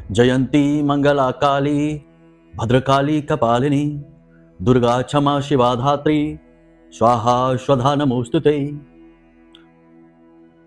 जयंती मंगला काली भद्रकाली कपालिनी दुर्गा क्षमा शिवा धात्री स्वाहा स्वधा नमोस्तुते।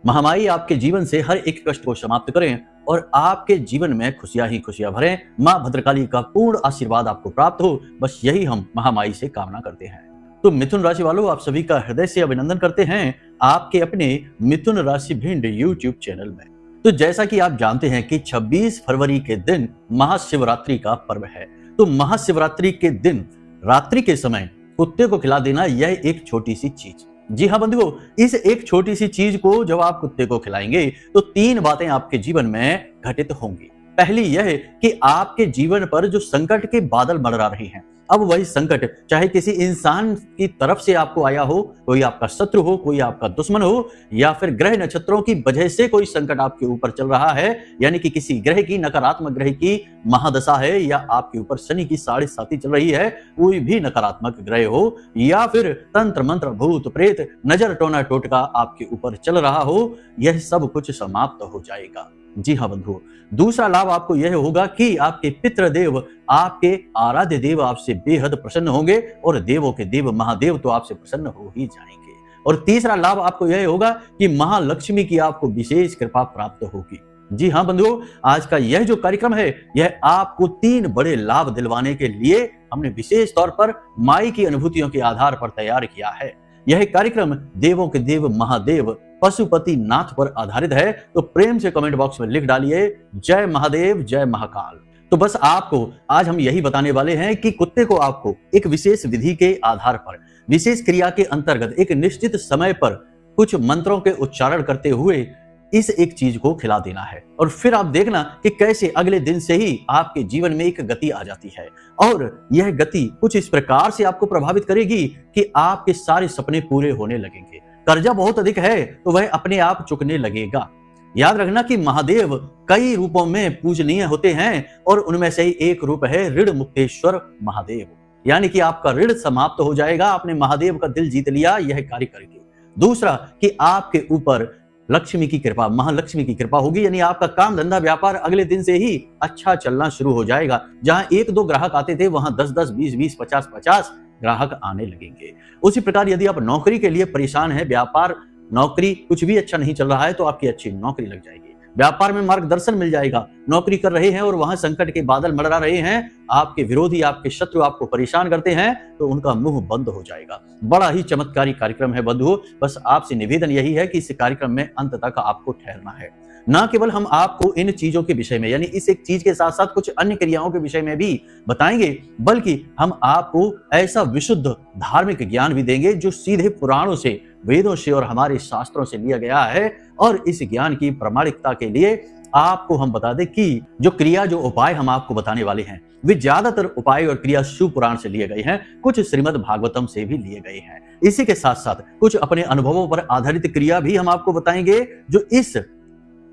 महामाई आपके जीवन से हर एक कष्ट को समाप्त करें और आपके जीवन में खुशियां ही खुशियां भरें। मां भद्रकाली का पूर्ण आशीर्वाद आपको प्राप्त हो, बस यही हम महामाई से कामना करते हैं। तो मिथुन राशि वालों, आप सभी का हृदय से अभिनंदन करते हैं आपके अपने मिथुन राशि भिंड यूट्यूब चैनल में। तो जैसा कि आप जानते हैं कि 26 फरवरी के दिन महाशिवरात्रि का पर्व है। तो महाशिवरात्रि के दिन रात्रि के समय कुत्ते को खिला देना यह एक छोटी सी चीज, जी हाँ बंधुओं, इस एक छोटी सी चीज को जब आप कुत्ते को खिलाएंगे तो 3 बातें आपके जीवन में घटित होंगी। पहली यह कि आपके जीवन पर जो संकट के बादल मंडरा रहे हैं, अब वही संकट चाहे किसी इंसान की तरफ से आपको आया हो, कोई आपका शत्रु हो, कोई आपका दुश्मन हो, या फिर ग्रह नक्षत्रों की वजह से कोई संकट आपके ऊपर चल रहा है, यानी कि किसी ग्रह की नकारात्मक ग्रह की महादशा है, या आपके ऊपर शनि की 7.5 चल रही है, कोई भी नकारात्मक ग्रह हो, या फिर तंत्र मंत्र भूत प्रेत नजर टोना टोटका आपके ऊपर चल रहा हो, यह सब कुछ समाप्त हो जाएगा। जी हाँ बंधुओं, दूसरा लाभ आपको यह होगा कि आपके पितृदेव, आपके आराध्य देव आपसे बेहद प्रसन्न होंगे और देवों के देव महादेव तो आपसे प्रसन्न हो ही जाएंगे। और तीसरा लाभ आपको यह होगा कि महालक्ष्मी की आपको विशेष कृपा प्राप्त होगी। जी हाँ बंधुओं, आज का यह जो कार्यक्रम है यह आपको 3 बड़े लाभ दिलवाने के लिए हमने विशेष तौर पर माई की अनुभूतियों के आधार पर तैयार किया है। यह कार्यक्रम देवों के देव महादेव पशुपति नाथ पर आधारित है। तो प्रेम से कमेंट बॉक्स में लिख डालिए जय महादेव जय महाकाल। तो बस आपको आज हम यही बताने वाले हैं कि कुत्ते को आपको एक विशेष विधि के आधार पर, विशेष क्रिया के अंतर्गत एक निश्चित समय पर कुछ मंत्रों के उच्चारण करते हुए इस एक चीज को खिला देना है, और फिर आप देखना कि कैसे अगले दिन से ही आपके जीवन में एक गति आ जाती है। और यह गति कुछ इस प्रकार से आपको प्रभावित करेगी कि आपके सारे सपने पूरे होने लगेंगे। कर्जा बहुत अधिक है तो वह अपने आप चुकने लगेगा। याद रखना कि महादेव कई रूपों में पूजनीय होते हैं और उनमें से ही एक रूप है ऋण मुक्तेश्वर महादेव, यानी कि आपका ऋण समाप्त हो जाएगा। आपने महादेव का दिल जीत लिया यह कार्य करके। दूसरा कि आपके ऊपर लक्ष्मी की कृपा, महालक्ष्मी की कृपा होगी, यानी आपका काम धंधा व्यापार अगले दिन से ही अच्छा चलना शुरू हो जाएगा। जहां 1-2 ग्राहक आते थे वहां 10-10, 20-20, 50-50 ग्राहक आने लगेंगे। उसी प्रकार यदि आप नौकरी के लिए परेशान हैं, व्यापार नौकरी कुछ भी अच्छा नहीं चल रहा है तो आपकी अच्छी नौकरी लग जाएगी। व्यापार में मार्गदर्शन मिल जाएगा। नौकरी कर रहे हैं और वहां संकट के बादल मंडरा रहे हैं, आपके विरोधी, आपके शत्रु आपको परेशान करते हैं, तो उनका मुंह बंद हो जाएगा। बड़ा ही चमत्कारी कार्यक्रम है बंधुओं। बस आपसे निवेदन यही है कि इस कार्यक्रम में अंत तक आपको ठहरना है। ना केवल हम आपको इन चीजों के विषय में, यानी इस एक चीज के साथ साथ कुछ अन्य क्रियाओं के विषय में भी बताएंगे, बल्कि हम आपको ऐसा विशुद्ध धार्मिक ज्ञान भी देंगे जो सीधे पुराणों से, वेदों से और हमारे शास्त्रों से लिया गया है। और इस ज्ञान की प्रामाणिकता के लिए आपको हम बता दें कि जो क्रिया, जो उपाय हम आपको बताने वाले हैं, वे ज्यादातर उपाय और क्रिया शिव पुराण से लिए गए हैं, कुछ श्रीमद् भागवतम से भी लिए गए हैं। इसी के साथ साथ कुछ अपने अनुभवों पर आधारित क्रिया भी हम आपको बताएंगे जो इस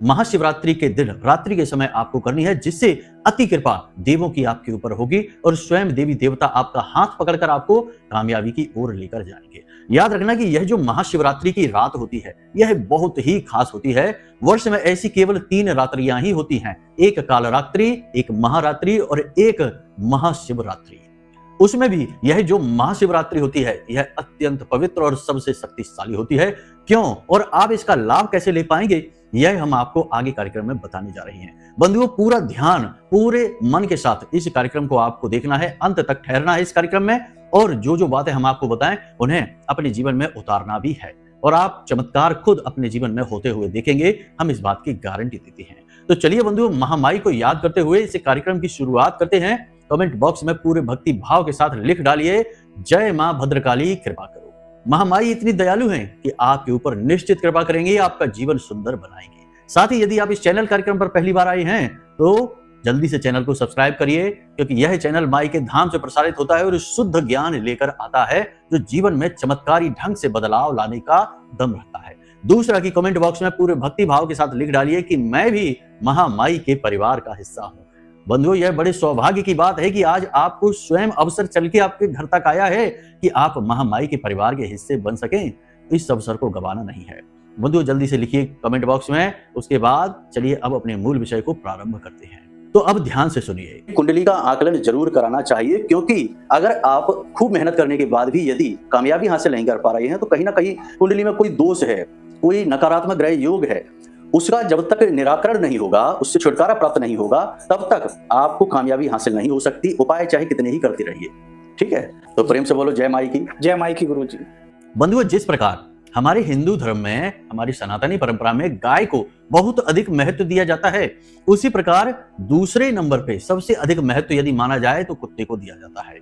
महाशिवरात्रि के दिन रात्रि के समय आपको करनी है, जिससे अति कृपा देवों की आपके ऊपर होगी और स्वयं देवी देवता आपका हाथ पकड़कर आपको कामयाबी की ओर लेकर जाएंगे। याद रखना कि यह जो महाशिवरात्रि की रात होती है यह बहुत ही खास होती है। वर्ष में ऐसी केवल 3 रात्रियां ही होती हैं, एक कालरात्रि, एक महारात्रि और एक महाशिवरात्रि। उसमें भी यह जो महाशिवरात्रि होती है यह अत्यंत पवित्र और सबसे शक्तिशाली होती है। क्यों और आप इसका लाभ कैसे ले पाएंगे, यह हम आपको आगे कार्यक्रम में बताने जा रहे हैं। बंधुओं, पूरा ध्यान, पूरे मन के साथ इस कार्यक्रम को आपको देखना है, अंत तक ठहरना है इस कार्यक्रम में, और जो जो बातें हम आपको बताएं उन्हें अपने जीवन में उतारना भी है, और आप चमत्कार खुद अपने जीवन में होते हुए देखेंगे, हम इस बात की गारंटी देते हैं। तो चलिए बंधुओं, महामाई को याद करते हुए इस कार्यक्रम की शुरुआत करते हैं। कमेंट बॉक्स में पूरे भक्ति भाव के साथ लिख डालिए जय मां भद्रकाली कृपा करो। महामाई इतनी दयालु हैं कि आपके ऊपर निश्चित कृपा करेंगे, आपका जीवन सुंदर बनाएंगे। साथ ही यदि आप इस चैनल कार्यक्रम पर पहली बार आए हैं तो जल्दी से चैनल को सब्सक्राइब करिए, क्योंकि यह चैनल माई के धाम से प्रसारित होता है और शुद्ध ज्ञान लेकर आता है जो जीवन में चमत्कारी ढंग से बदलाव लाने का दम रखता है। दूसरा कि कमेंट बॉक्स में पूरे भक्ति भाव के साथ लिख डालिए कि मैं भी महामाई के परिवार का हिस्सा हूं। बंधुओं, यह बड़े सौभाग्य की बात है कि आज आपको स्वयं अवसर चल के आपके घर तक आया है कि आप महामाई के परिवार के हिस्से बन सकें। इस अवसर को गंवाना नहीं है। बंधुओं, जल्दी से लिखिए कमेंट बॉक्स में। उसके बाद चलिए अब अपने मूल विषय को प्रारंभ करते हैं। तो अब ध्यान से सुनिए। कुंडली का आकलन जरूर कराना चाहिए, क्योंकि अगर आप खूब मेहनत करने के बाद भी यदि कामयाबी हासिल नहीं कर पा रहे हैं तो कहीं ना कहीं कुंडली में कोई दोष है, कोई नकारात्मक ग्रह योग है। उसका जब तक निराकरण नहीं होगा, उससे छुटकारा प्राप्त नहीं होगा, तब तक आपको कामयाबी हासिल नहीं हो सकती, उपाय चाहे कितने ही करते रहिए। ठीक है, तो प्रेम से बोलो जय माई की। जय माई की गुरु जी। बंधुओं, जिस प्रकार हमारे हिंदू धर्म में, हमारी सनातनी परंपरा में गाय को बहुत अधिक महत्व दिया जाता है, उसी प्रकार दूसरे नंबर पे सबसे अधिक महत्व यदि माना जाए तो कुत्ते को दिया जाता है।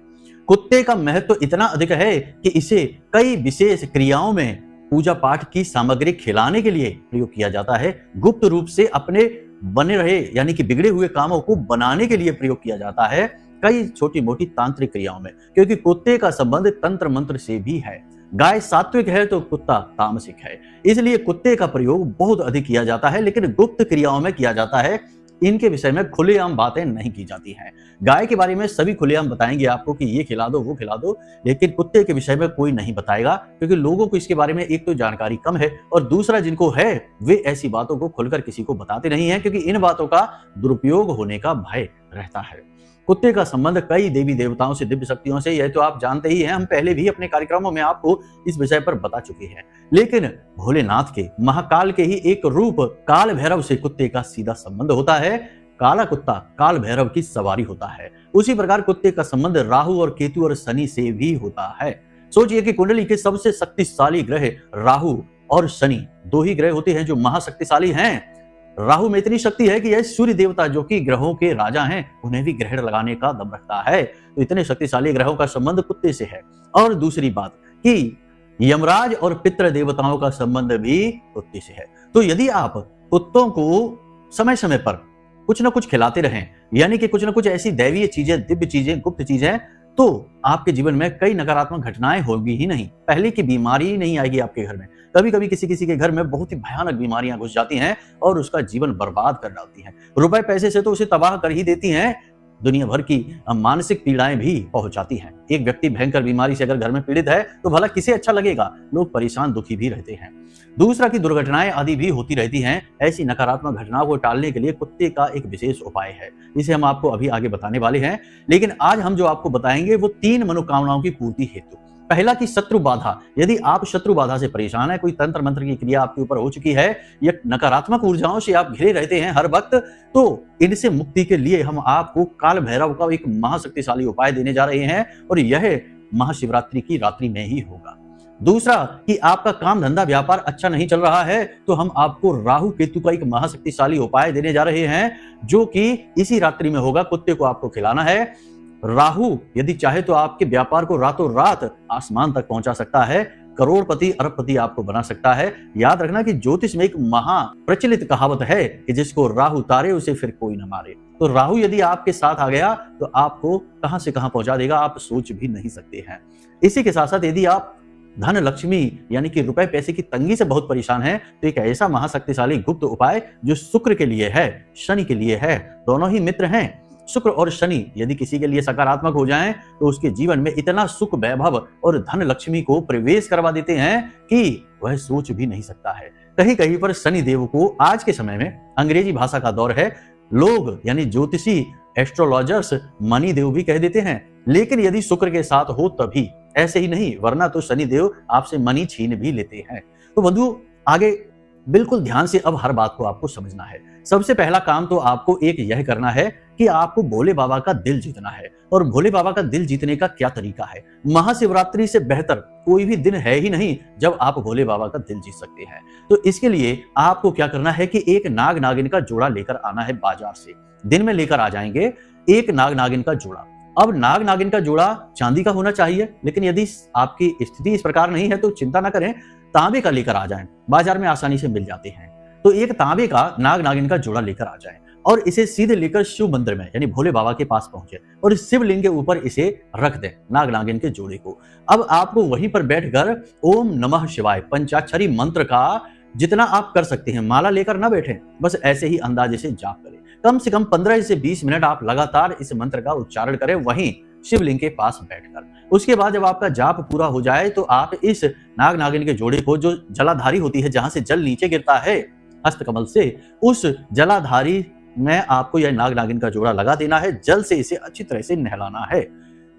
कुत्ते का महत्व इतना अधिक है कि इसे कई विशेष क्रियाओं में पूजा पाठ की सामग्री खिलाने के लिए प्रयोग किया जाता है। गुप्त रूप से अपने बने रहे यानी कि बिगड़े हुए कामों को बनाने के लिए प्रयोग किया जाता है कई छोटी मोटी तांत्रिक क्रियाओं में, क्योंकि कुत्ते का संबंध तंत्र मंत्र से भी है। गाय सात्विक है तो कुत्ता तामसिक है, इसलिए कुत्ते का प्रयोग बहुत अधिक किया जाता है, लेकिन गुप्त क्रियाओं में किया जाता है। इनके विषय में खुलेआम बातें नहीं की जाती हैं। गाय के बारे में सभी खुलेआम बताएंगे आपको कि ये खिला दो वो खिला दो, लेकिन कुत्ते के विषय में कोई नहीं बताएगा, क्योंकि लोगों को इसके बारे में एक तो जानकारी कम है और दूसरा जिनको है वे ऐसी बातों को खुलकर किसी को बताते नहीं है, क्योंकि इन बातों का दुरुपयोग होने का भय रहता है। कुत्ते का संबंध कई देवी देवताओं से, दिव्य शक्तियों से, यह तो आप जानते ही हैं। हम पहले भी अपने कार्यक्रमों में आपको इस विषय पर बता चुके हैं। लेकिन भोलेनाथ के, महाकाल के ही एक रूप काल भैरव से कुत्ते का सीधा संबंध होता है। काला कुत्ता काल भैरव की सवारी होता है। उसी प्रकार कुत्ते का संबंध राहु और केतु और शनि से भी होता है। सोचिए कि कुंडली के सबसे शक्तिशाली ग्रह राहु और शनि, दो ही ग्रह होते हैं जो महाशक्तिशाली हैं। राहु में इतनी शक्ति है कि यह सूर्य देवता जो कि ग्रहों के राजा हैं, उन्हें भी ग्रहण लगाने का दम रखता है। तो इतने शक्तिशाली ग्रहों का संबंध कुत्ते से है। और दूसरी बात कि यमराज और पितृ देवताओं का संबंध भी कुत्ते से है। तो यदि आप कुत्तों को समय समय पर कुछ न कुछ खिलाते रहें, यानी कि कुछ न कुछ ऐसी दैवीय चीजें, दिव्य चीजें, गुप्त चीजें, तो आपके जीवन में कई नकारात्मक घटनाएं होगी ही नहीं। पहले की बीमारी ही नहीं आएगी आपके घर में। कभी कभी किसी किसी के घर में बहुत ही भयानक बीमारियां घुस जाती हैं और उसका जीवन बर्बाद कर डालती हैं। रुपए पैसे से तो उसे तबाह कर ही देती हैं, दुनिया भर की मानसिक पीड़ाएं भी पहुंचाती हैं। एक व्यक्ति भयंकर बीमारी से अगर घर में पीड़ित है तो भला किसे अच्छा लगेगा? लोग परेशान, दुखी भी रहते हैं। दूसरा की दुर्घटनाएं आदि भी होती रहती हैं। ऐसी नकारात्मक घटनाओं को टालने के लिए कुत्ते का एक विशेष उपाय है, जिसे हम आपको अभी आगे बताने वाले हैं। लेकिन आज हम जो आपको बताएंगे वो 3 मनोकामनाओं की पूर्ति हेतु। पहला की शत्रु बाधा। यदि आप शत्रु बाधा से परेशान है, कोई तंत्र मंत्र की क्रिया आपके ऊपर हो चुकी है या नकारात्मक ऊर्जाओं से आप घिरे रहते हैं हर वक्त, तो इनसे मुक्ति के लिए हम आपको काल भैरव का एक महाशक्तिशाली उपाय देने जा रहे हैं और यह महाशिवरात्रि की रात्रि में ही होगा। दूसरा कि आपका काम धंधा व्यापार अच्छा नहीं चल रहा है, तो हम आपको राहु केतु का एक महाशक्तिशाली उपाय देने जा रहे हैं, जो कि इसी रात्रि में होगा। कुत्ते को आपको खिलाना है। राहु यदि चाहे तो आपके व्यापार को रातों रात आसमान तक पहुंचा सकता है, करोड़पति अरबपति आपको बना सकता है। याद रखना कि ज्योतिष में एक महा प्रचलित कहावत है कि जिसको राहु तारे उसे फिर कोई न मारे। तो राहु यदि आपके साथ आ गया तो आपको कहां से कहां पहुंचा देगा, आप सोच भी नहीं सकते हैं। इसी के साथ साथ यदि आप धन लक्ष्मी यानी कि रुपए पैसे की तंगी से बहुत परेशान हैं, तो एक ऐसा महाशक्तिशाली गुप्त उपाय जो शुक्र के लिए है, शनि के लिए है, दोनों ही मित्र हैं। शुक्र और शनि यदि किसी के लिए सकारात्मक हो जाएं, तो उसके जीवन में इतना सुख, वैभव और धन लक्ष्मी को प्रवेश करवा देते हैं कि वह सोच भी नहीं सकता है। कहीं कहीं पर शनि देव को आज के समय में, अंग्रेजी भाषा का दौर है, लोग यानी ज्योतिषी, एस्ट्रोलॉजर्स मनी देव भी कह देते हैं। लेकिन यदि शुक्र के साथ हो तभी, ऐसे ही नहीं, वरना तो शनि देव आपसे मनी छीन भी लेते हैं। तो बंधु, आगे बिल्कुल ध्यान से अब हर बात को आपको समझना है। सबसे पहला काम तो आपको एक यह करना है कि आपको भोले बाबा का दिल जीतना है। और भोले बाबा का दिल जीतने का क्या तरीका है? महाशिवरात्रि से बेहतर कोई भी दिन है ही नहीं जब आप भोले बाबा का दिल जीत सकते हैं। तो इसके लिए आपको क्या करना है कि एक नाग नागिन का जोड़ा लेकर आना है बाजार से। दिन में लेकर आ जाएंगे एक नाग नागिन का जोड़ा। अब नाग नागिन का जोड़ा चांदी का होना चाहिए, लेकिन यदि आपकी स्थिति इस प्रकार नहीं है तो चिंता ना करें, तांबे का लेकर आ जाएं, बाजार में आसानी से मिल जाते हैं। तो एक तांबे का नाग नागिन का जोड़ा लेकर आ जाएं और इसे सीधे लेकर शिव मंदिर में यानी भोले बाबा के पास पहुंचे और इस शिवलिंग के ऊपर इसे रख दें, नाग नागिन के जोड़े को। अब आपको वहीं पर बैठकर ओम नमः शिवाय पंचाक्षरी मंत्र का जितना आप कर सकते हैं, माला लेकर ना बैठें, बस ऐसे ही अंदाजे से जाप करें। कम से कम 15 से 20 मिनट आप लगातार इस मंत्र का उच्चारण करें वहीं शिवलिंग के पास बैठकर। उसके बाद जब आपका जाप पूरा हो जाए तो आप इस नाग नागिन के जोड़े को, जो जलाधारी होती है, जहां से जल नीचे गिरता है हस्तकमल से, उस जलाधारी में आपको यह नाग नागिन का जोड़ा लगा देना है, जल से इसे अच्छी तरह से नहलाना है।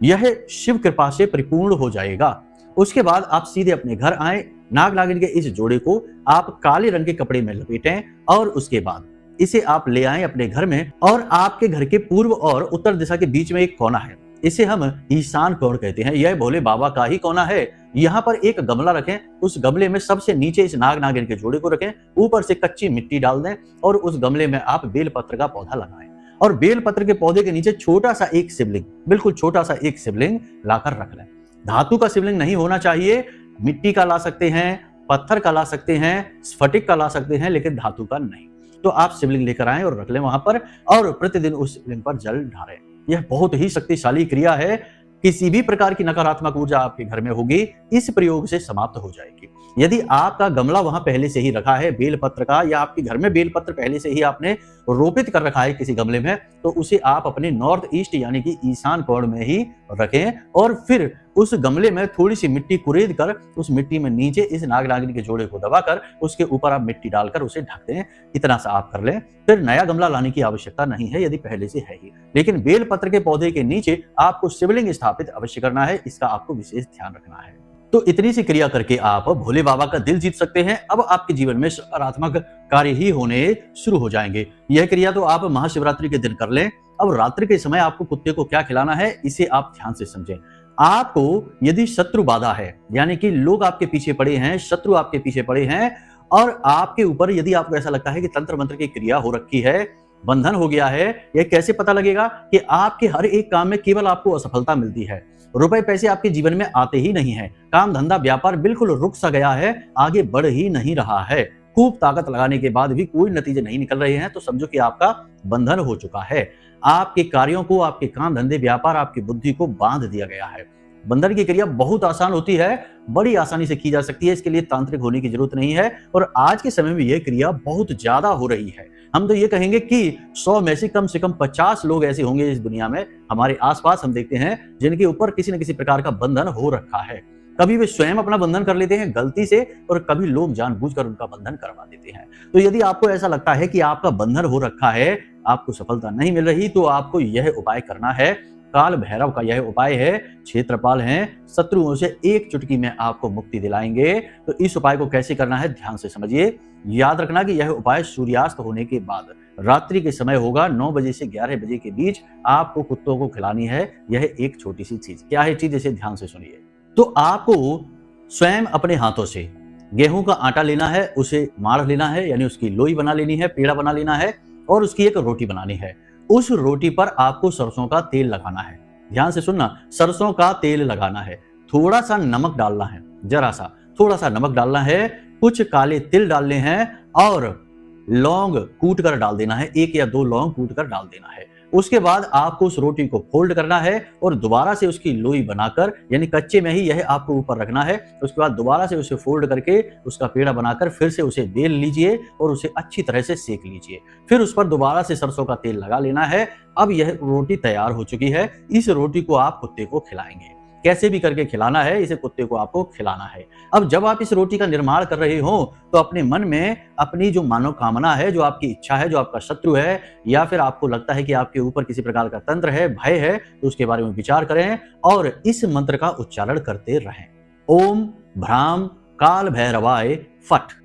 यह शिव कृपा से परिपूर्ण हो जाएगा। उसके बाद आप सीधे अपने घर आए, नाग नागिन के इस जोड़े को आप काले रंग के कपड़े में लपेटें और उसके बाद इसे आप ले आएं अपने घर में, और आपके घर के पूर्व और उत्तर दिशा के बीच में एक कोना है, इसे हम ईशान कोण कहते हैं। यह भोले बाबा का ही कोना है। यहाँ पर एक गमला रखें, उस गमले में सबसे नीचे इस नाग नागिन के जोड़े को रखें, ऊपर से कच्ची मिट्टी डाल दें और उस गमले में आप बेलपत्र का पौधा लगाएं और बेलपत्र के पौधे के नीचे छोटा सा एक शिवलिंग, बिल्कुल छोटा सा एक शिवलिंग लाकर रख लें। धातु का शिवलिंग नहीं होना चाहिए, मिट्टी का ला सकते हैं, पत्थर का ला सकते हैं, स्फटिक का ला सकते हैं, लेकिन धातु का नहीं। तो आप शिवलिंग लेकर आएं और रख लें वहां पर, और प्रतिदिन उस शिवलिंग पर जल ढारें। यह बहुत ही शक्तिशाली क्रिया है। किसी भी प्रकार की नकारात्मक ऊर्जा आपके घर में होगी, इस प्रयोग से समाप्त हो जाएगी। यदि आपका गमला वहां पहले से ही रखा है बेलपत्र का, या आपके घर में बेलपत्र पहले से ही आपने रोपित कर रखा है किसी गमले में, तो उसे आप अपने नॉर्थ ईस्ट यानी कि ईशान कोण में ही रखें और फिर उस गमले में थोड़ी सी मिट्टी कुरेद कर उस मिट्टी में नीचे इस नाग नागिन के जोड़े को दबाकर उसके ऊपर आप मिट्टी डालकर उसे ढक दें। इतना सा आप कर लें, फिर नया गमला लाने की आवश्यकता नहीं है यदि पहले से है ही। लेकिन बेलपत्र के पौधे के नीचे आपको शिवलिंग स्थापित अवश्य करना है, इसका आपको विशेष ध्यान रखना है। तो इतनी सी क्रिया करके आप भोले बाबा का दिल जीत सकते हैं। अब आपके जीवन में सकारात्मक कार्य ही होने शुरू हो जाएंगे। यह क्रिया तो आप महाशिवरात्रि के दिन कर लें। अब रात्रि के समय आपको कुत्ते को क्या खिलाना है, इसे आप ध्यान से समझें। आपको यदि शत्रु बाधा है, यानी कि लोग आपके पीछे पड़े हैं, शत्रु आपके पीछे पड़े हैं, और आपके ऊपर यदि आपको ऐसा लगता है कि तंत्र मंत्र की क्रिया हो रखी है, बंधन हो गया है, यह कैसे पता लगेगा कि आपके हर एक काम में केवल आपको असफलता मिलती है, रुपए पैसे आपके जीवन में आते ही नहीं है, काम धंधा व्यापार बिल्कुल रुक सा गया है, आगे बढ़ ही नहीं रहा है, खूब ताकत लगाने के बाद भी कोई नतीजे नहीं निकल रहे हैं, तो समझो कि आपका बंधन हो चुका है। आपके कार्यों को, आपके काम धंधे व्यापार, आपकी बुद्धि को बांध दिया गया है। बंधन की क्रिया बहुत आसान होती है, बड़ी आसानी से की जा सकती है, इसके लिए तांत्रिक होने की जरूरत नहीं है। और आज के समय में यह क्रिया बहुत ज्यादा हो रही है। हम तो ये कहेंगे कि 100 में से कम 50 लोग ऐसे होंगे इस दुनिया में, हमारे आसपास हम देखते हैं, जिनके ऊपर किसी न किसी प्रकार का बंधन हो रखा है। कभी वे स्वयं अपना बंधन कर लेते हैं गलती से, और कभी लोग जानबूझकर उनका बंधन करवा देते हैं। तो यदि आपको ऐसा लगता है कि आपका बंधन हो रखा है, आपको सफलता नहीं मिल रही, तो आपको यह उपाय करना है। काल भैरव का यह उपाय है। क्षेत्रपाल हैं, शत्रुओं से एक चुटकी में आपको मुक्ति दिलाएंगे। तो इस उपाय को कैसे करना है ध्यान से समझिए। याद रखना कि यह उपाय सूर्यास्त होने के बाद रात्रि के समय होगा, 9 बजे से 11 बजे के बीच आपको कुत्तों को खिलानी है। यह एक छोटी सी चीज, क्या है चीज, इसे ध्यान से सुनिए। तो आपको स्वयं अपने हाथों से गेहूं का आटा लेना है, उसे माड़ लेना है, यानी उसकी लोई बना लेनी है, पेड़ा बना लेना है, और उसकी एक रोटी बनानी है। उस रोटी पर आपको सरसों का तेल लगाना है। ध्यान से सुनना, सरसों का तेल लगाना है। थोड़ा सा नमक डालना है, जरा सा थोड़ा सा नमक डालना है, कुछ काले तिल डालने हैं, और लौंग कूट कर डाल देना है, 1 या 2 लौंग कूट कर डाल देना है। उसके बाद आपको उस रोटी को फोल्ड करना है और दोबारा से उसकी लोई बनाकर, यानी कच्चे में ही यह आपको ऊपर रखना है। उसके बाद दोबारा से उसे फोल्ड करके उसका पेड़ा बनाकर फिर से उसे बेल लीजिए और उसे अच्छी तरह से सेक लीजिए। फिर उस पर दोबारा से सरसों का तेल लगा लेना है। अब यह रोटी तैयार हो चुकी है। इस रोटी को आप कुत्ते को खिलाएंगे। कैसे भी करके खिलाना है, इसे कुत्ते को आपको खिलाना है। अब जब आप इस रोटी का निर्माण कर रहे हो, तो अपने मन में अपनी जो मनोकामना है, जो आपकी इच्छा है, जो आपका शत्रु है, या फिर आपको लगता है कि आपके ऊपर किसी प्रकार का तंत्र है, भय है, तो उसके बारे में विचार करें और इस मंत्र का उच्चारण करते रहें। ओम भ्राम काल भैरवाय फट।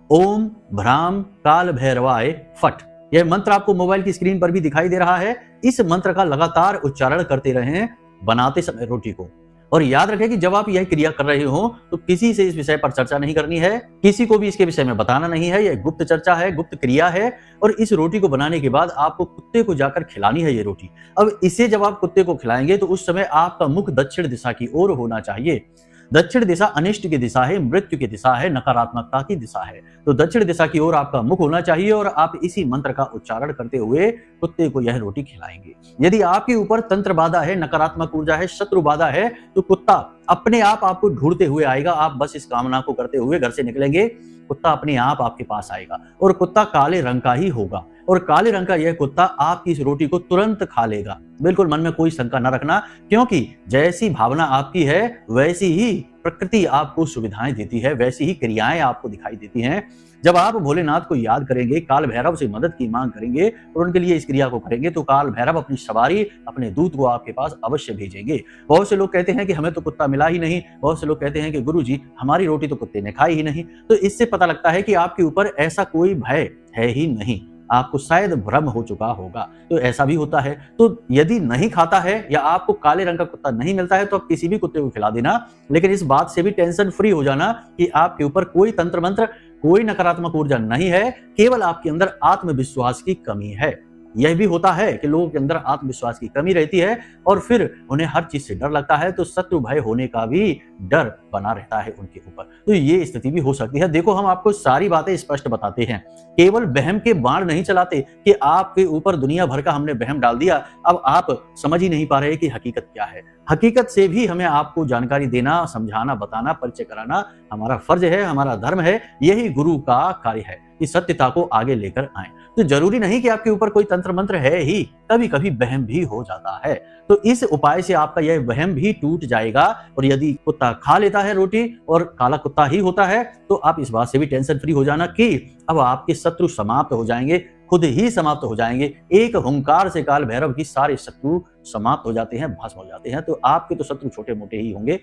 ओम भ्राम काल भैरवाय फट। यह मंत्र आपको मोबाइल की स्क्रीन पर भी दिखाई दे रहा है। इस मंत्र का लगातार उच्चारण करते रहें बनाते समय रोटी को। और याद रखें कि जब आप यह क्रिया कर रहे हो तो किसी से इस विषय पर चर्चा नहीं करनी है, किसी को भी इसके विषय में बताना नहीं है। यह गुप्त चर्चा है, गुप्त क्रिया है। और इस रोटी को बनाने के बाद आपको कुत्ते को जाकर खिलानी है ये रोटी। अब इसे जब आप कुत्ते को खिलाएंगे तो उस समय आपका मुख दक्षिण दिशा की ओर होना चाहिए। दक्षिण दिशा अनिष्ट की दिशा है, मृत्यु की दिशा है, नकारात्मकता की दिशा है। तो दक्षिण दिशा की ओर आपका मुख होना चाहिए और आप इसी मंत्र का उच्चारण करते हुए कुत्ते को यह रोटी खिलाएंगे। यदि आपके ऊपर तंत्र बाधा है, नकारात्मक ऊर्जा है, शत्रु बाधा है, तो कुत्ता अपने आप आपको ढूंढते हुए आएगा। आप बस इस कामना को करते हुए घर से निकलेंगे, कुत्ता अपने आप आपके पास आएगा। और कुत्ता काले रंग का ही होगा। और काले रंग का यह कुत्ता आपकी इस रोटी को तुरंत खा लेगा। बिल्कुल मन में कोई शंका न रखना, क्योंकि जैसी भावना आपकी है वैसी ही प्रकृति आपको सुविधाएं देती है, वैसी ही क्रियाएं आपको दिखाई देती हैं। जब आप भोलेनाथ को याद करेंगे, काल भैरव से मदद की मांग करेंगे और उनके लिए इस क्रिया को करेंगे, तो काल भैरव अपनी सवारी, अपने दूत को आपके पास अवश्य भेजेंगे। बहुत से लोग कहते हैं कि हमें तो कुत्ता मिला ही नहीं, बहुत से लोग कहते हैं कि गुरुजी हमारी रोटी तो कुत्ते ने खाई ही नहीं। तो इससे पता लगता है कि आपके ऊपर ऐसा कोई भय है ही नहीं, आपको शायद भ्रम हो चुका होगा। तो ऐसा भी होता है। तो यदि नहीं खाता है या आपको काले रंग का कुत्ता नहीं मिलता है, तो आप किसी भी कुत्ते को खिला देना, लेकिन इस बात से भी टेंशन फ्री हो जाना कि आपके ऊपर कोई तंत्र मंत्र, कोई नकारात्मक ऊर्जा नहीं है, केवल आपके अंदर आत्मविश्वास की कमी है। यह भी होता है कि लोगों के अंदर आत्मविश्वास की कमी रहती है और फिर उन्हें हर चीज से डर लगता है, तो शत्रु भय होने का भी डर बना रहता है उनके ऊपर। तो ये स्थिति भी हो सकती है। देखो, हम आपको सारी बातें स्पष्ट बताते हैं, केवल वहम के बाण नहीं चलाते कि आपके ऊपर दुनिया भर का हमने वहम डाल दिया, अब आप समझ ही नहीं पा रहे कि हकीकत क्या है। हकीकत से भी हमें आपको जानकारी देना, समझाना, बताना, परिचय कराना हमारा फर्ज है, हमारा धर्म है। यही गुरु का कार्य है कि सत्यता को आगे लेकर आए। तो जरूरी नहीं कि आपके ऊपर कोई तंत्र मंत्र है ही, कभी कभी वहम भी हो जाता है। तो इस उपाय से आपका यह वहम भी टूट जाएगा। और यदि कुत्ता खा लेता है रोटी और काला कुत्ता ही होता है, तो आप इस बात से भी टेंशन फ्री हो जाना कि अब आपके शत्रु समाप्त हो जाएंगे, खुद ही समाप्त हो जाएंगे। एक हुंकार से काल भैरव की सारे शत्रु समाप्त हो जाते हैं, भस्म हो जाते हैं। तो आपके तो शत्रु छोटे मोटे ही होंगे,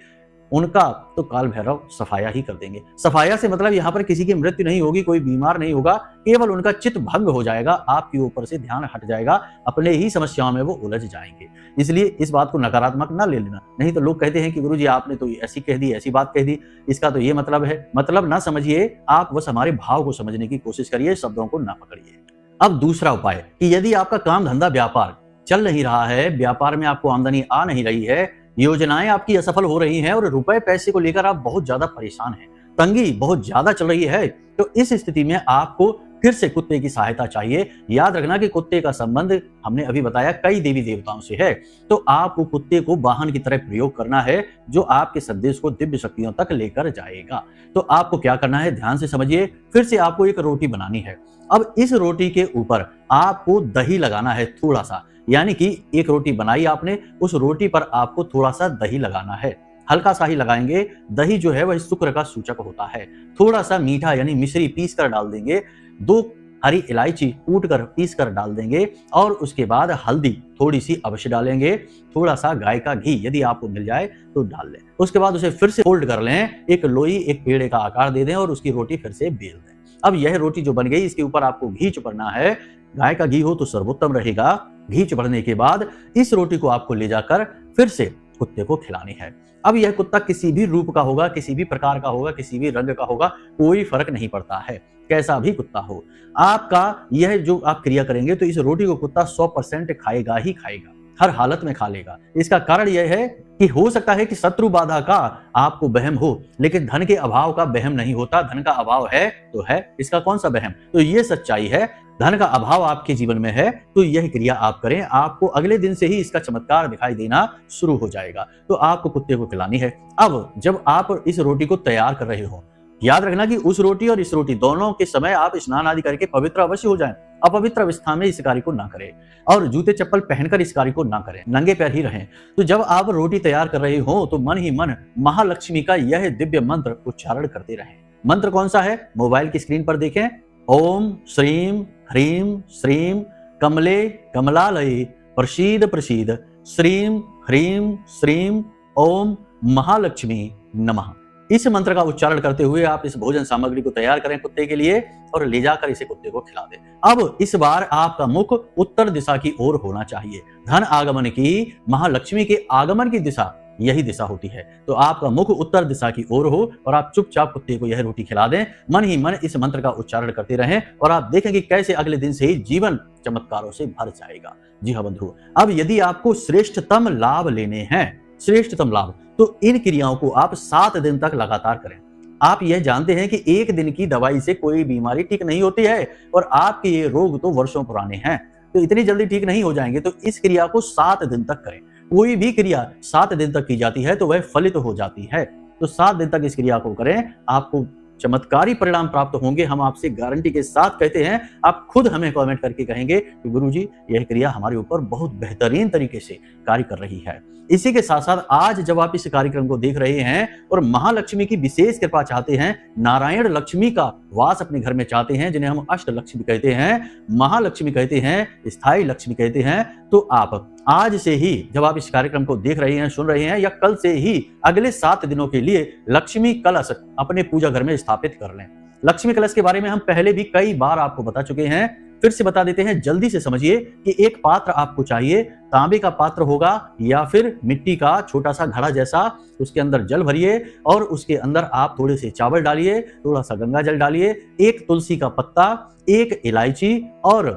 उनका तो काल भैरव सफाया ही कर देंगे। सफाया से मतलब यहाँ पर किसी की मृत्यु नहीं होगी, कोई बीमार नहीं होगा, केवल उनका चित्त भंग हो जाएगा, आपके ऊपर से ध्यान हट जाएगा, अपने ही समस्याओं में वो उलझ जाएंगे। इसलिए इस बात को नकारात्मक ना ले लेना। नहीं तो लोग कहते हैं कि गुरुजी आपने तो ऐसी कह दी, ऐसी बात कह दी, इसका तो ये मतलब है। मतलब ना समझिए, आप बस हमारे भाव को समझने की कोशिश करिए, शब्दों को ना पकड़िए। अब दूसरा उपाय कि यदि आपका काम धंधा व्यापार चल नहीं रहा है, व्यापार में आपको आमदनी आ नहीं रही है, योजनाएं आपकी असफल हो रही हैं और रुपए पैसे को लेकर आप बहुत ज्यादा परेशान हैं, तंगी बहुत ज्यादा चल रही है, तो इस स्थिति में आपको फिर से कुत्ते की सहायता चाहिए। याद रखना कि कुत्ते का संबंध हमने अभी बताया कई देवी देवताओं से है। तो आपको कुत्ते को वाहन की तरह प्रयोग करना है, जो आपके संदेश को दिव्य शक्तियों तक लेकर जाएगा। तो आपको क्या करना है, ध्यान से समझिए। फिर से आपको एक रोटी बनानी है। अब इस रोटी के ऊपर आपको दही लगाना है थोड़ा सा, यानी कि एक रोटी बनाई आपने, उस रोटी पर आपको थोड़ा सा दही लगाना है, हल्का सा ही लगाएंगे। दही जो है वह शुक्र का सूचक होता है। थोड़ा सा मीठा यानी मिश्री पीस कर डाल देंगे, 2 हरी इलायची कूट कर पीस कर डाल देंगे, और उसके बाद हल्दी थोड़ी सी अवश्य डालेंगे, थोड़ा सा गाय का घी यदि आपको मिल जाए तो डाल लें। उसके बाद उसे फिर से फोल्ड कर लें, एक लोई, एक पेड़े का आकार दे दें और उसकी रोटी फिर से बेल दें। अब यह रोटी जो बन गई, इसके ऊपर आपको घी चुपड़ना है। गाय का घी हो तो सर्वोत्तम रहेगा। घी चुपड़ने के बाद इस रोटी को आपको ले जाकर फिर से कुत्ते को खिलानी है। अब यह कुत्ता किसी भी रूप का होगा, किसी भी प्रकार का होगा, किसी भी रंग का होगा, कोई फर्क नहीं पड़ता है, कैसा भी कुत्ता हो। आपका यह जो आप क्रिया करेंगे, तो इस रोटी को कुत्ता 100% खाएगा ही खाएगा, हर हालत में खा लेगा। इसका कारण यह है कि हो सकता है कि शत्रु बाधा का आपको वहम हो, लेकिन धन के अभाव का वहम नहीं होता। धन का अभाव है तो है, इसका कौन सा वहम। तो ये सच्चाई है, धन का अभाव आपके जीवन में है, तो यह क्रिया आप करें, आपको अगले दिन से ही इसका चमत्कार दिखाई देना शुरू हो जाएगा। तो आपको कुत्ते को खिलानी है। अब जब आप इस रोटी को तैयार कर रहे हो, याद रखना कि उस रोटी और इस रोटी दोनों के समय आप स्नान आदि करके पवित्र अवश्य हो जाएं। अपवित्र अवस्था में इस कार्य को ना करें और जूते चप्पल पहनकर इस कार्य को ना करें, नंगे पैर ही रहें। तो जब आप रोटी तैयार कर रहे हो, तो मन ही मन महालक्ष्मी का यह दिव्य मंत्र उच्चारण करते रहें। मंत्र कौन सा है, मोबाइल की स्क्रीन पर देखें। ओम श्रीम ह्रीम श्रीम कमले कमलालये प्रसीद प्रसीद श्रीम ह्रीम श्रीम ओम महालक्ष्मी नमः। इस मंत्र का उच्चारण करते हुए आप इस भोजन सामग्री को तैयार करें कुत्ते के लिए और ले जाकर इसे कुत्ते को खिला दें। अब इस बार आपका मुख उत्तर दिशा की ओर होना चाहिए। धन आगमन की, महालक्ष्मी के आगमन की दिशा यही दिशा होती है। तो आपका मुख उत्तर दिशा की ओर हो और आप चुपचाप कुत्ते को यह रोटी खिला दें। मन ही मन इस मंत्र का उच्चारण करते रहें और आप देखेंगे कैसे अगले दिन से ही जीवन चमत्कारों से भर जाएगा। जी हाँ बंधु, अब यदि आपको श्रेष्ठतम लाभ लेने हैं, श्रेष्ठतम लाभ, तो इन क्रियाओं को आप 7 दिन तक लगातार करें। आप यह जानते हैं कि एक दिन की दवाई से कोई बीमारी ठीक नहीं होती है और आपके ये रोग तो वर्षों पुराने हैं, तो इतनी जल्दी ठीक नहीं हो जाएंगे। तो इस क्रिया को 7 दिन तक करें। कोई भी क्रिया 7 दिन तक की जाती है तो वह फलित हो जाती है। तो 7 दिन तक इस क्रिया को करें, आपको चमत्कारी परिणाम प्राप्त होंगे, हम आपसे गारंटी के साथ कहते हैं। आप खुद हमें कमेंट करके कहेंगे कि गुरुजी यह क्रिया हमारे ऊपर बहुत बेहतरीन तरीके से कार्य कर रही है। इसी के साथ साथ आज जब आप इस कार्यक्रम को देख रहे हैं और महालक्ष्मी की विशेष कृपा चाहते हैं, नारायण लक्ष्मी का वास अपने घर में चाहते हैं, जिन्हें हम अष्ट लक्ष्मी कहते हैं, महालक्ष्मी कहते हैं, स्थायी लक्ष्मी कहते हैं, तो आप आज से ही जब आप इस कार्यक्रम को देख रहे हैं, सुन रहे हैं, या कल से ही अगले 7 दिनों के लिए लक्ष्मी कलश अपने पूजा घर में स्थापित कर लें। लक्ष्मी कलश के बारे में हम पहले भी कई बार आपको बता चुके हैं, फिर से बता देते हैं। जल्दी से समझिए कि एक पात्र आपको चाहिए, तांबे का पात्र होगा या फिर मिट्टी का छोटा सा घड़ा जैसा, उसके अंदर जल भरिए और उसके अंदर आप थोड़े से चावल डालिए, थोड़ा सा गंगा जल डालिए, एक तुलसी का पत्ता, एक इलायची और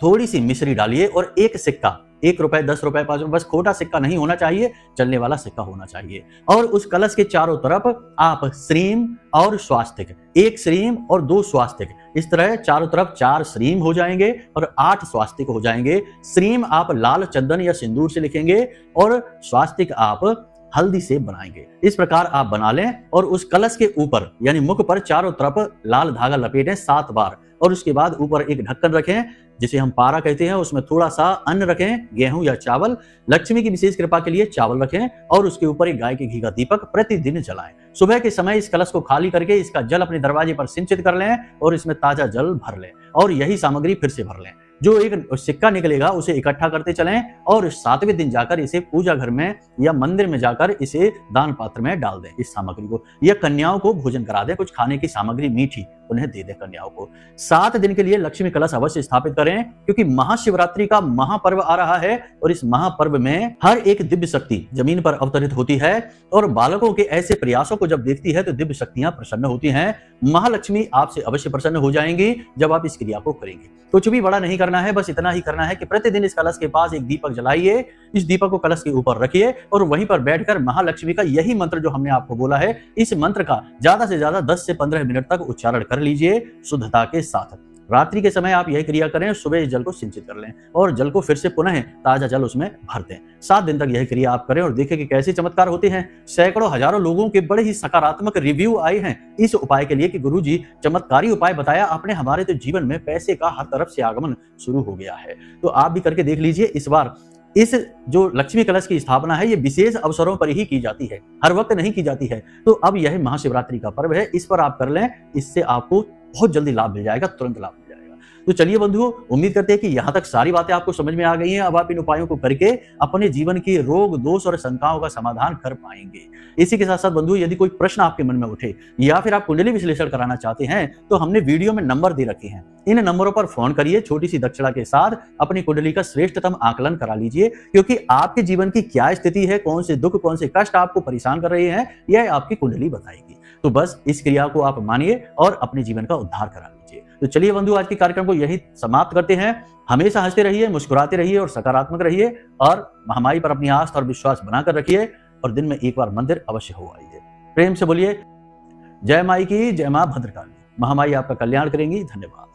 थोड़ी सी मिश्री डालिए और एक सिक्का, 1 रुपए, 10 रुपए, 5 रुपए, बस खोटा सिक्का नहीं होना चाहिए, चलने वाला सिक्का होना चाहिए। और उस कलश के चारों तरफ आप श्रीम और स्वास्तिक, 1 श्रीम और 2 स्वास्तिक, इस तरह चारों तरफ 4 श्रीम हो जाएंगे और 8 स्वास्तिक हो जाएंगे। श्रीम आप लाल चंदन या सिंदूर से लिखेंगे और स्वास्तिक आप हल्दी से बनाएंगे। इस प्रकार आप बना लें और उस कलश के ऊपर यानी मुख पर चारों तरफ लाल धागा लपेटें 7 बार और उसके बाद ऊपर एक ढक्कन रखें जिसे हम पारा कहते हैं, उसमें थोड़ा सा अन्न रखें, गेहूं या चावल। लक्ष्मी की विशेष कृपा के लिए चावल रखें और उसके ऊपर एक गाय के घी का दीपक प्रतिदिन जलाएं। सुबह के समय इस कलश को खाली करके इसका जल अपने दरवाजे पर सिंचित कर लें और इसमें ताजा जल भर लें और यही सामग्री फिर से भर लें। जो एक सिक्का निकलेगा उसे इकट्ठा करते चलें और 7वें दिन जाकर इसे पूजा घर में या मंदिर में जाकर इसे दान पात्र में डाल दें। इस सामग्री को या कन्याओं को भोजन करा दें, कुछ खाने की सामग्री मीठी उन्हें दे दें कन्याओं को। 7 दिन के लिए लक्ष्मी कलश अवश्य स्थापित करें क्योंकि महाशिवरात्रि का महापर्व आ रहा है और इस महापर्व में हर एक दिव्य शक्ति जमीन पर अवतरित होती है और बालकों के ऐसे प्रयासों को जब देखती है तो दिव्य शक्तियां प्रसन्न होती हैं। महालक्ष्मी आपसे अवश्य प्रसन्न हो जाएंगी जब आप इस क्रिया को करेंगे। कुछ भी बड़ा नहीं करना है, बस इतना ही करना है कि प्रतिदिन इस कलश के पास एक दीपक जलाइए, इस दीपक को कलश के ऊपर रखिए और वहीं पर बैठकर महालक्ष्मी का यही मंत्र जो हमने आपको बोला है, इस मंत्र का ज्यादा से ज्यादा 10 से 15 मिनट तक उच्चारण कर लीजिए शुद्धता के साथ। रात्रि के समय आप यही क्रिया करें, सुबह इस जल को सिंचित कर लें और जल को फिर से पुनः ताजा जल उसमें भर दें। 7 दिन तक यही क्रिया आप करें और देखें कि कैसे चमत्कार होते हैं। सैकड़ों हजारों लोगों के बड़े ही सकारात्मक रिव्यू आए हैं इस उपाय के लिए कि गुरुजी चमत्कारी उपाय बताया आपने, हमारे तो जीवन में पैसे का हर तरफ से आगमन शुरू हो गया है। तो आप भी करके देख लीजिए। इस बार इस जो लक्ष्मी कलश की स्थापना है ये विशेष अवसरों पर ही की जाती है, हर वक्त नहीं की जाती है। तो अब यह महाशिवरात्रि का पर्व है, इस पर आप कर लें, इससे आपको बहुत जल्दी लाभ मिल जाएगा, तुरंत लाभ मिल जाएगा। तो चलिए बंधुओं, उम्मीद करते हैं कि यहाँ तक सारी बातें आपको समझ में आ गई हैं। अब आप इन उपायों को करके अपने जीवन की रोग दोष और शंकाओं का समाधान कर पाएंगे। इसी के साथ साथ बंधुओं, यदि कोई प्रश्न आपके मन में उठे या फिर आप कुंडली विश्लेषण कराना चाहते हैं तो हमने वीडियो में नंबर दे रखे हैं, इन नंबरों पर फोन करिए, छोटी सी दक्षिणा के साथ अपनी कुंडली का श्रेष्ठतम आकलन करा लीजिए, क्योंकि आपके जीवन की क्या स्थिति है, कौन से दुख, कौन से कष्ट आपको परेशान कर रहे हैं, यह आपकी कुंडली बताएगी। तो बस इस क्रिया को आप मानिए और अपने जीवन का उद्धार करा लीजिए। तो चलिए बंधु, आज के कार्यक्रम को यही समाप्त करते हैं। हमेशा हंसते रहिए, मुस्कुराते रहिए और सकारात्मक रहिए और महामाई पर अपनी आस्था और विश्वास बनाकर रखिए और दिन में एक बार मंदिर अवश्य हो आइए। प्रेम से बोलिए जय माई की, जय मां भद्रकाली। महामाई आपका कल्याण करेंगी। धन्यवाद।